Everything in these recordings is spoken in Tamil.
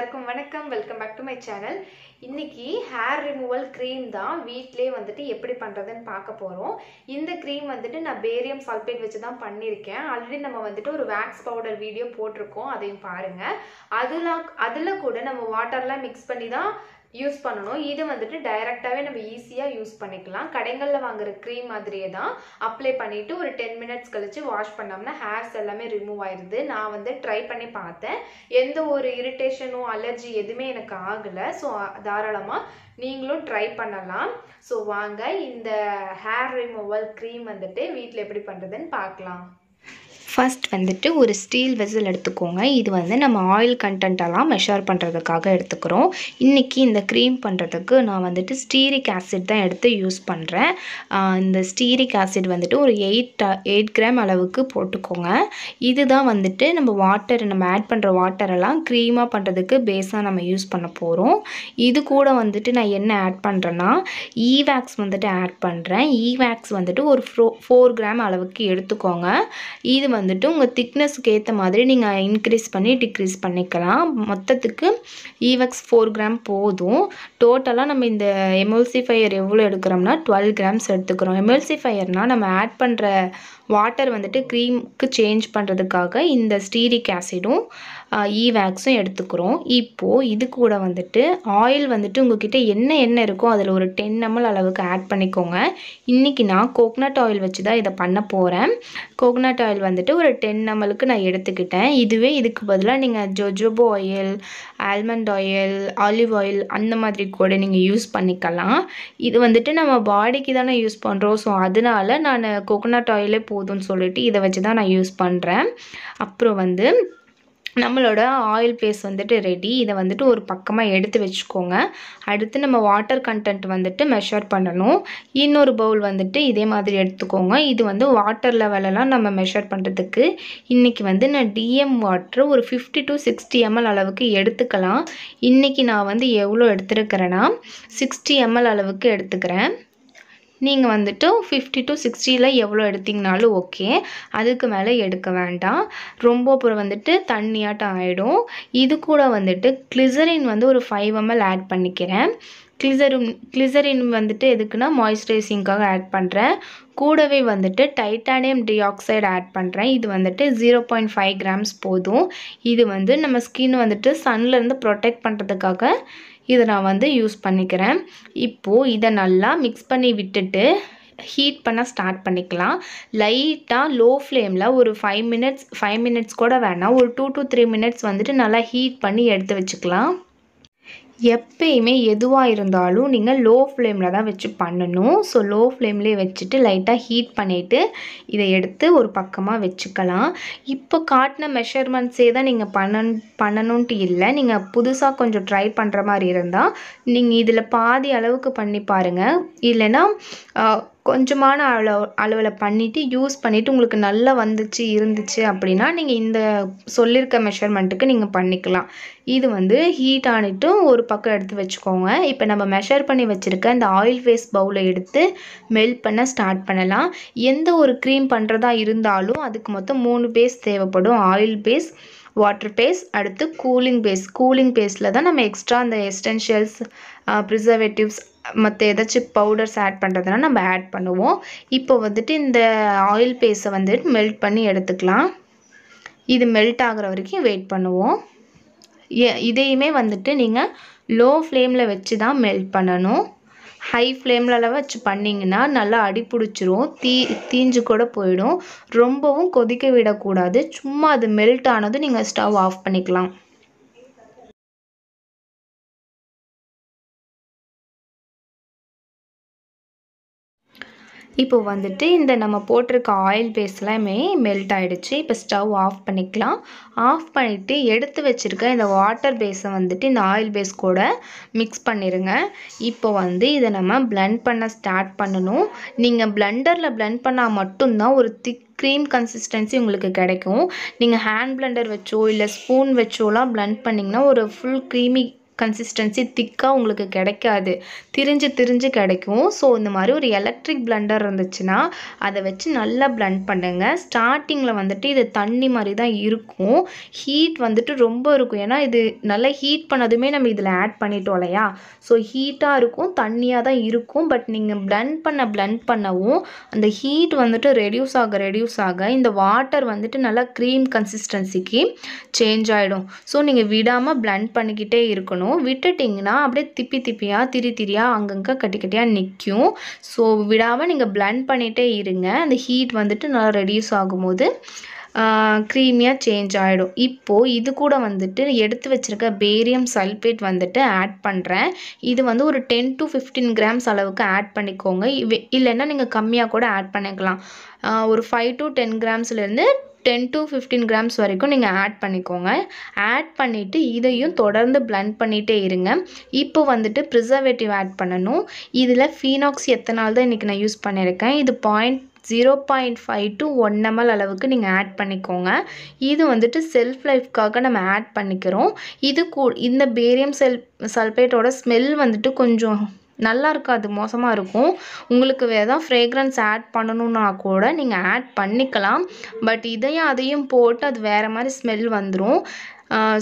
எல்லாருக்கும் வணக்கம். Welcome back to my channel. இன்னைக்கு ஹேர் ரிமூவல் க்ரீம் தான் வீட்டிலே வந்துட்டு எப்படி பண்ணுறதுன்னு பார்க்க போகிறோம். இந்த க்ரீம் வந்துட்டு நான் பேரியம் சல்பேட் வச்சு தான் பண்ணியிருக்கேன். ஆல்ரெடி நம்ம வந்துட்டு ஒரு வேக்ஸ் பவுடர் வீடியோ போட்டிருக்கோம், அதையும் பாருங்கள். அதில் கூட நம்ம வாட்டர்லாம் மிக்ஸ் பண்ணி தான் யூஸ் பண்ணணும். இது வந்துட்டு டைரெக்டாகவே நம்ம ஈஸியாக யூஸ் பண்ணிக்கலாம். கடைகளில் வாங்குற க்ரீம் மாதிரியே தான் அப்ளை பண்ணிவிட்டு ஒரு 10 மினிட்ஸ் கழித்து வாஷ் பண்ணோம்னா ஹேர்ஸ் எல்லாமே ரிமூவ் ஆயிடுது. நான் வந்து ட்ரை பண்ணி பார்த்தேன், எந்த ஒரு இரிட்டேஷனும் அலர்ஜி எதுவுமே எனக்கு ஆகலை. ஸோ தாராளமாக நீங்களும் ட்ரை பண்ணலாம். ஸோ வாங்க இந்த ஹேர் ரிமூவல் க்ரீம் வந்துட்டு வீட்டில் எப்படி பண்ணுறதுன்னு பார்க்கலாம். ஃபர்ஸ்ட் வந்துட்டு ஒரு ஸ்டீல் வெசல் எடுத்துக்கோங்க. இது வந்து நம்ம ஆயில் கண்டென்ட்டெல்லாம் மெஷர் பண்ணுறதுக்காக எடுத்துக்கிறோம். இன்றைக்கி இந்த க்ரீம் பண்ணுறதுக்கு நான் வந்துட்டு ஸ்டீரிக் ஆசிட் தான் எடுத்து யூஸ் பண்ணுறேன். இந்த ஸ்டீரிக் ஆசிட் வந்துட்டு ஒரு 8 கிராம் அளவுக்கு போட்டுக்கோங்க. இதுதான் வந்துட்டு நம்ம ஆட் பண்ணுற வாட்டரெல்லாம் க்ரீமாக பண்ணுறதுக்கு பேஸாக நம்ம யூஸ் பண்ண போகிறோம். இது கூட வந்துட்டு நான் என்ன ஆட் பண்ணுறேன்னா ஈவேக்ஸ் வந்துட்டு ஆட் பண்ணுறேன். ஈவேக்ஸ் வந்துட்டு ஒரு 4 கிராம் அளவுக்கு எடுத்துக்கோங்க. இது வந்துட்டு உங்கள் திக்னஸ்க்கு ஏற்ற மாதிரி நீங்கள் இன்க்ரீஸ் பண்ணி டிக்ரீஸ் பண்ணிக்கலாம். மொத்தத்துக்கு ஈவெக்ஸ் 4 கிராம் போதும். டோட்டலாக நம்ம இந்த எமல்சிஃபையர் எவ்வளோ எடுக்கிறோம்னா 12 கிராம்ஸ் எடுத்துக்கிறோம். எமல்சிஃபையர்னால் நம்ம ஆட் பண்ணுற வாட்டர் வந்துட்டு க்ரீமுக்கு சேஞ்ச் பண்ணுறதுக்காக இந்த ஸ்டீரிக் ஆசிடும் ஈவேக்ஸும் எடுத்துக்கிறோம். இப்போது இது கூட வந்துட்டு ஆயில் வந்துட்டு உங்கள்கிட்ட என்ன எண்ணெய் இருக்கோ அதில் ஒரு 10 ml அளவுக்கு ஆட் பண்ணிக்கோங்க. இன்றைக்கி நான் கோகனட் ஆயில் வச்சு தான் இதை பண்ண போகிறேன். கோகனட் ஆயில் வந்துட்டு ஒரு 10 mlக்கு நான் எடுத்துக்கிட்டேன். இதுக்கு பதிலாக நீங்கள் jojoba oil, almond oil, olive oil அந்த மாதிரி கூட நீங்கள் யூஸ் பண்ணிக்கலாம். இது வந்துட்டு நம்ம பாடிக்கு தானே யூஸ் பண்ணுறோம். ஸோ அதனால நான் கோகனட் ஆயிலே போதும்னு சொல்லிட்டு இதை வச்சு தான் நான் யூஸ் பண்ணுறேன். அப்புறம் வந்து நம்மளோட ஆயில் பேஸ்ட் வந்துட்டு ரெடி. இதை வந்துட்டு ஒரு பக்கமாக எடுத்து வச்சுக்கோங்க. அடுத்து நம்ம வாட்டர் கண்டென்ட் வந்துட்டு மெஷர் பண்ணணும். இன்னொரு பவுல் வந்துட்டு இதே மாதிரி எடுத்துக்கோங்க. இது வந்து வாட்டர் லெவலெல்லாம் நம்ம மெஷர் பண்ணுறதுக்கு இன்றைக்கி வந்து நான் டிஎம் வாட்டர் ஒரு 50 to 60 ml அளவுக்கு எடுத்துக்கலாம். இன்றைக்கி நான் வந்து எவ்வளோ எடுத்துருக்கிறேன்னா 60 ml அளவுக்கு எடுத்துக்கிறேன். நீங்கள் வந்துட்டு 50 to 60 எவ்வளோ எடுத்திங்கனாலும் ஓகே, அதுக்கு மேலே எடுக்க வேண்டாம். ரொம்ப அப்புறம் வந்துட்டு தண்ணியாட்டம் ஆகிடும். இது கூட வந்துட்டு கிளிசரின் வந்து ஒரு 5 ml ஆட் பண்ணிக்கிறேன். கிளிசரின் வந்துட்டு எதுக்குன்னா மாய்ஸ்சரைசிங்காக ஆட் பண்ணுறேன். கூடவே வந்துட்டு டைட்டானியம் டை ஆக்சைடு ஆட் பண்ணுறேன். இது வந்துட்டு 0.5 கிராம்ஸ் போதும். இது வந்து நம்ம ஸ்கின் வந்துட்டு சன்லேருந்து ப்ரொடெக்ட் பண்ணுறதுக்காக இதை நான் வந்து யூஸ் பண்ணிக்கிறேன். இப்போது இதை நல்லா மிக்ஸ் பண்ணி விட்டுட்டு ஹீட் பண்ண ஸ்டார்ட் பண்ணிக்கலாம். லைட்டாக லோ ஃப்ளேமில் ஒரு 5 மினிட்ஸ் கூட வேணாம், ஒரு 2 to 3 மினிட்ஸ் வந்துட்டு நல்லா ஹீட் பண்ணி எடுத்து வச்சுக்கலாம். எப்பயுமே எதுவாக இருந்தாலும் நீங்கள் லோ ஃப்ளேமில் தான் வச்சு பண்ணணும். ஸோ லோ ஃப்ளேம்லேயே வச்சுட்டு லைட்டாக ஹீட் பண்ணிவிட்டு இதை எடுத்து ஒரு பக்கமாக வச்சுக்கலாம். இப்போ காட்டின மெஷர்மெண்ட்ஸே தான் நீங்கள் பண்ணணுன்ட்டு இல்லை. நீங்கள் புதுசாக கொஞ்சம் ட்ரை பண்ணுற மாதிரி இருந்தால் நீங்கள் இதில் பாதி அளவுக்கு பண்ணி பாருங்கள். இல்லைன்னா கொஞ்சமான அளவில் பண்ணிவிட்டு யூஸ் பண்ணிவிட்டு உங்களுக்கு நல்லா இருந்துச்சு அப்படின்னா நீங்கள் இந்த சொல்லியிருக்க மெஷர்மெண்ட்டுக்கு நீங்கள் பண்ணிக்கலாம். இது வந்து ஹீட் ஆனிட்டு ஒரு பக்கம் எடுத்து வச்சுக்கோங்க. இப்போ நம்ம மெஷர் பண்ணி வச்சுருக்க இந்த ஆயில் ஃபேஸ் பவுலை எடுத்து மெல்ட் பண்ண ஸ்டார்ட் பண்ணலாம். எந்த ஒரு க்ரீம் பண்ணுறதா இருந்தாலும் அதுக்கு மொத்தம் 3 பேஸ் தேவைப்படும். ஆயில் பேஸ், வாட்டர் பேஸ், அடுத்து கூலிங் பேஸில் தான் நம்ம எக்ஸ்ட்ரா அந்த எசென்ஷியல்ஸ், ப்ரிசர்வேட்டிவ்ஸ் மற்ற ஏதாச்சும் பவுடர்ஸ் ஆட் பண்ணுறதுனா நம்ம ஆட் பண்ணுவோம். இப்போ வந்துட்டு இந்த ஆயில் பேஸை வந்துட்டு மெல்ட் பண்ணி எடுத்துக்கலாம். இது மெல்ட் ஆகிற வரைக்கும் வெயிட் பண்ணுவோம். இதையுமே வந்துட்டு நீங்கள் லோ ஃப்ளேமில் வச்சு தான் மெல்ட் பண்ணணும். ஹை ஃப்ளேம்லலாம் வச்சு பண்ணிங்கன்னா நல்லா அடி பிடிச்சிரும், தீஞ்சு கூட போயிடும். ரொம்பவும் கொதிக்க விடக்கூடாது. சும்மா அது மெல்ட் ஆனதும் நீங்கள் ஸ்டவ் ஆஃப் பண்ணிக்கலாம். இப்போ வந்துட்டு இந்த நம்ம போட்டிருக்க ஆயில் பேஸ்லாமே மெல்ட் ஆகிடுச்சு. இப்போ ஸ்டவ் ஆஃப் பண்ணிக்கலாம். ஆஃப் பண்ணிவிட்டு எடுத்து வச்சுருக்க இந்த வாட்டர் பேஸை வந்துட்டு இந்த ஆயில் பேஸ் கூட மிக்ஸ் பண்ணிடுங்க. இப்போ வந்து இதை நம்ம பிளெண்ட் பண்ண ஸ்டார்ட் பண்ணணும். நீங்கள் பிளெண்டரில் பிளெண்ட் பண்ணால் மட்டும்தான் ஒரு திக் க்ரீம் கன்சிஸ்டன்சி உங்களுக்கு கிடைக்கும். நீங்கள் ஹேண்ட் பிளெண்டர் வச்சோ இல்லை ஸ்பூன் வச்சோலாம் பிளெண்ட் பண்ணிங்கன்னா ஒரு ஃபுல் க்ரீமி கன்சிஸ்டன்சி திக்காக உங்களுக்கு கிடைக்காது, திரிஞ்சு கிடைக்கும். ஸோ இந்த மாதிரி ஒரு எலக்ட்ரிக் பிளெண்டர் இருந்துச்சுன்னா அதை வச்சு நல்லா பிளெண்ட் பண்ணுங்கள். ஸ்டார்டிங்கில் வந்துட்டு இது தண்ணி மாதிரி தான் இருக்கும், ஹீட் வந்துட்டு ரொம்ப இருக்கும். ஏன்னா இது நல்லா ஹீட் பண்ணதுமே நம்ம இதில் ஆட் பண்ணிட்டோம் இல்லையா, ஸோ ஹீட்டாக இருக்கும், தண்ணியாக தான் இருக்கும். பட் நீங்கள் பிளெண்ட் பண்ணவும் அந்த ஹீட் வந்துட்டு ரெடியூஸ் ஆக இந்த வாட்டர் வந்துட்டு நல்லா க்ரீம் கன்சிஸ்டன்சிக்கு சேஞ்ச் ஆகிடும். ஸோ நீங்கள் விடாமல் பிளெண்ட் பண்ணிக்கிட்டே இருக்கணும். விட்டுட்டிங்கன்னா அப்படியே திரியாக அங்கங்கே கட்டியாக நிற்கும். ஸோ விடாமல் நீங்கள் பிளெண்ட் பண்ணிகிட்டே இருங்க. அந்த ஹீட் வந்துட்டு நல்லா ரெடியூஸ் ஆகும்போது க்ரீமியாக சேஞ்ச் ஆகிடும். இப்போது இது கூட வந்துட்டு எடுத்து வச்சுருக்க பேரியம் சல்ஃபேட் வந்துட்டு ஆட் பண்ணுறேன். இது வந்து ஒரு 10 to 15 கிராம்ஸ் அளவுக்கு ஆட் பண்ணிக்கோங்க. இல்லைன்னா நீங்கள் கம்மியாக கூட ஆட் பண்ணிக்கலாம். ஒரு 5 to 10 கிராம்ஸ்லேருந்து 10 to 15 கிராம்ஸ் வரைக்கும் நீங்கள் ஆட் பண்ணிக்கோங்க. ஆட் பண்ணிவிட்டு இதையும் தொடர்ந்து பிளெண்ட் பண்ணிகிட்டே இருங்க. இப்போ வந்துட்டு ப்ரிசர்வேட்டிவ் ஆட் பண்ணணும். இதில் ஃபீனாக்ஸ் எத்தனால் தான் இன்றைக்கி நான் யூஸ் பண்ணியிருக்கேன். இது 0.5 to 1 ml அளவுக்கு நீங்கள் ஆட் பண்ணிக்கோங்க. இது வந்துட்டு செல்ஃப் லைஃப்காக நம்ம ஆட் பண்ணிக்கிறோம். இந்த பேரியம் சல்ஃபேட்டோட ஸ்மெல் வந்துட்டு கொஞ்சம் நல்லா இருக்காது, மோசமாக இருக்கும். உங்களுக்கு எதாவது ஃப்ரேக்ரன்ஸ் ஆட் பண்ணணுன்னா கூட நீங்கள் ஆட் பண்ணிக்கலாம். பட் அதையும் போட்டு அது வேறு மாதிரி ஸ்மெல் வந்துடும்.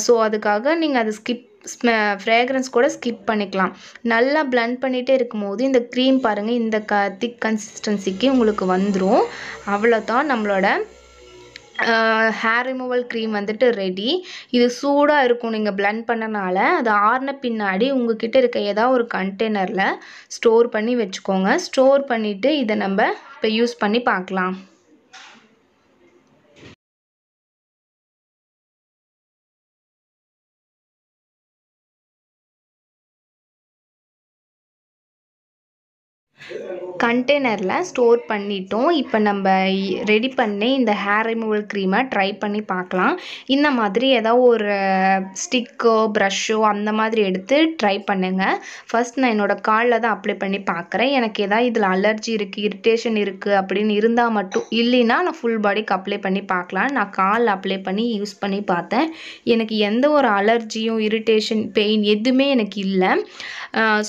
ஸோ அதுக்காக நீங்கள் அதை ஃப்ரேக்ரன்ஸ் கூட ஸ்கிப் பண்ணிக்கலாம். நல்லா பிளெண்ட் பண்ணிகிட்டே இருக்கும்போது இந்த க்ரீம் பாருங்கள், இந்த திக் கன்சிஸ்டன்சிக்கு உங்களுக்கு வந்துடும். அவ்வளோதான், நம்மளோட ஹேர் ரிமூவல் க்ரீம் வந்துட்டு ரெடி. இது சூடாக இருக்கும் நீங்கள் பிளெண்ட் பண்ணனால. அது ஆறின பின்னாடி உங்ககிட்ட இருக்க ஏதாவது ஒரு கண்டெய்னரில் ஸ்டோர் பண்ணி வச்சுக்கோங்க. ஸ்டோர் பண்ணிவிட்டு இதை நம்ம இப்போ யூஸ் பண்ணி பார்க்கலாம். கண்டெய்னரில் ஸ்டோர் பண்ணிட்டோம். இப்போ நம்ம ரெடி பண்ணி இந்த ஹேர் ரிமூவல் க்ரீமை ட்ரை பண்ணி பார்க்கலாம். இந்த மாதிரி ஏதாவது ஒரு ஸ்டிக்கோ ப்ரஷ்ஷோ அந்த மாதிரி எடுத்து ட்ரை பண்ணுங்கள். ஃபர்ஸ்ட் நான் என்னோடய காலில் தான் அப்ளை பண்ணி பார்க்குறேன். எனக்கு ஏதாவது இதில் அலர்ஜி இருக்குது, இரிட்டேஷன் இருக்குது அப்படின்னு இருந்தால் மட்டும், இல்லைன்னா நான் ஃபுல் பாடிக்கு அப்ளை பண்ணி பார்க்கலாம். நான் காலில் அப்ளை பண்ணி யூஸ் பண்ணி பார்த்தேன். எனக்கு எந்த ஒரு அலர்ஜியும் இரிட்டேஷன் பெயின் எதுவுமே எனக்கு இல்லை.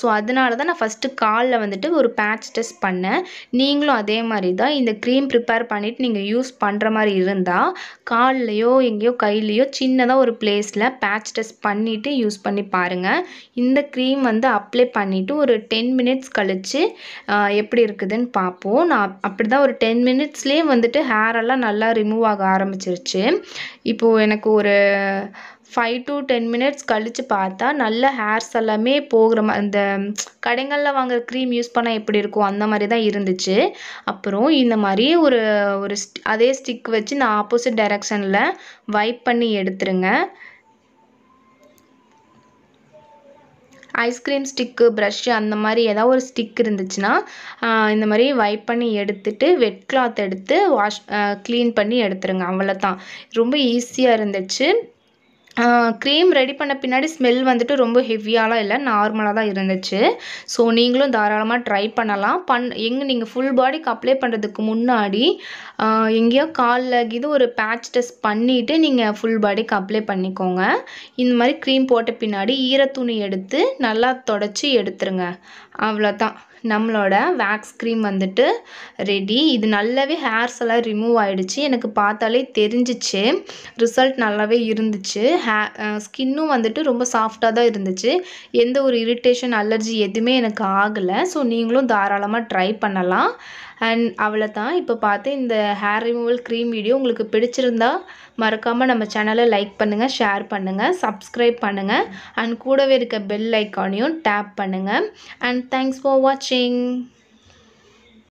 ஸோ அதனால தான் நான் ஃபஸ்ட்டு காலில் வந்துட்டு ஒரு பேட்ச் டெஸ்ட் பண்ணேன். நீங்களும் அதே மாதிரி தான் இந்த க்ரீம் ப்ரிப்பேர் பண்ணிவிட்டு நீங்கள் யூஸ் பண்ணுற மாதிரி இருந்தால் கால்லையோ எங்கேயோ கையிலையோ சின்னதாக ஒரு பிளேஸில் பேட்ச் டெஸ்ட் பண்ணிவிட்டு யூஸ் பண்ணி பாருங்கள். இந்த க்ரீம் வந்து அப்ளை பண்ணிவிட்டு ஒரு 10 மினிட்ஸ் கழித்து எப்படி இருக்குதுன்னு பார்ப்போம். நான் அப்படி தான் ஒரு 10 மினிட்ஸ்லேயே வந்துட்டு ஹேரெல்லாம் நல்லா ரிமூவ் ஆக ஆரம்பிச்சிருச்சு. இப்போது எனக்கு ஒரு 5 to 10 மினிட்ஸ் கழித்து பார்த்தா நல்ல ஹேர்ஸ் எல்லாமே போகிற மாதிரி, இந்த கடைகளில் வாங்குற க்ரீம் யூஸ் பண்ணால் எப்படி இருக்கும் அந்த மாதிரி தான் இருந்துச்சு. அப்புறம் இந்த மாதிரி ஒரு அதே ஸ்டிக் வச்சு நான் ஆப்போசிட் டைரக்ஷனில் வைப் பண்ணி எடுத்துருங்க. ஐஸ்கிரீம் ஸ்டிக்கு, ப்ரஷ்ஷு அந்த மாதிரி ஏதாவது ஒரு ஸ்டிக் இருந்துச்சுன்னா இந்த மாதிரி வைப் பண்ணி எடுத்துட்டு வெட் கிளாத் எடுத்து க்ளீன் பண்ணி எடுத்துருங்க. அவ்வளோதான், ரொம்ப ஈஸியாக இருந்துச்சு. க்ரீம் ரெடி பண்ண பின்னாடி ஸ்மெல் வந்துட்டு ரொம்ப ஹெவியாலாம் இல்லை, நார்மலாக தான் இருந்துச்சு. ஸோ நீங்களும் தாராளமாக ட்ரை பண்ணலாம். நீங்கள் ஃபுல் பாடிக்கு அப்ளை பண்ணுறதுக்கு முன்னாடி எங்கேயோ காலில் இது ஒரு பேட்ச் டெஸ்ட் பண்ணிவிட்டு நீங்கள் ஃபுல் பாடிக்கு அப்ளை பண்ணிக்கோங்க. இந்த மாதிரி க்ரீம் போட்ட பின்னாடி ஈரத்துணி எடுத்து நல்லா தொடச்சி எடுத்துருங்க. அவ்வளோதான், நம்மளோட வேக்ஸ் க்ரீம் வந்துட்டு ரெடி. இது நல்லாவே ஹேர்ஸ் எல்லாம் ரிமூவ் ஆகிடுச்சு. எனக்கு பார்த்தாலே தெரிஞ்சிச்சு, ரிசல்ட் நல்லாவே இருந்துச்சு. ஸ்கின்னும் வந்துட்டு ரொம்ப சாஃப்டாக தான் இருந்துச்சு. எந்த ஒரு இரிட்டேஷன், அலர்ஜி எதுவுமே எனக்கு ஆகலை. ஸோ நீங்களும் தாராளமாக ட்ரை பண்ணலாம். அண்ட் அவ்வளோதான், இப்போ பார்த்து இந்த ஹேர் ரிமூவல் க்ரீம் வீடியோ உங்களுக்கு பிடிச்சிருந்தா மறக்காமல் நம்ம சேனலை லைக் பண்ணுங்கள், ஷேர் பண்ணுங்கள், சப்ஸ்கிரைப் பண்ணுங்கள். அண்ட் கூடவே இருக்க பெல் ஐக்கானையும் டேப் பண்ணுங்கள். அண்ட் தேங்க்ஸ் ஃபார் வாட்சிங்.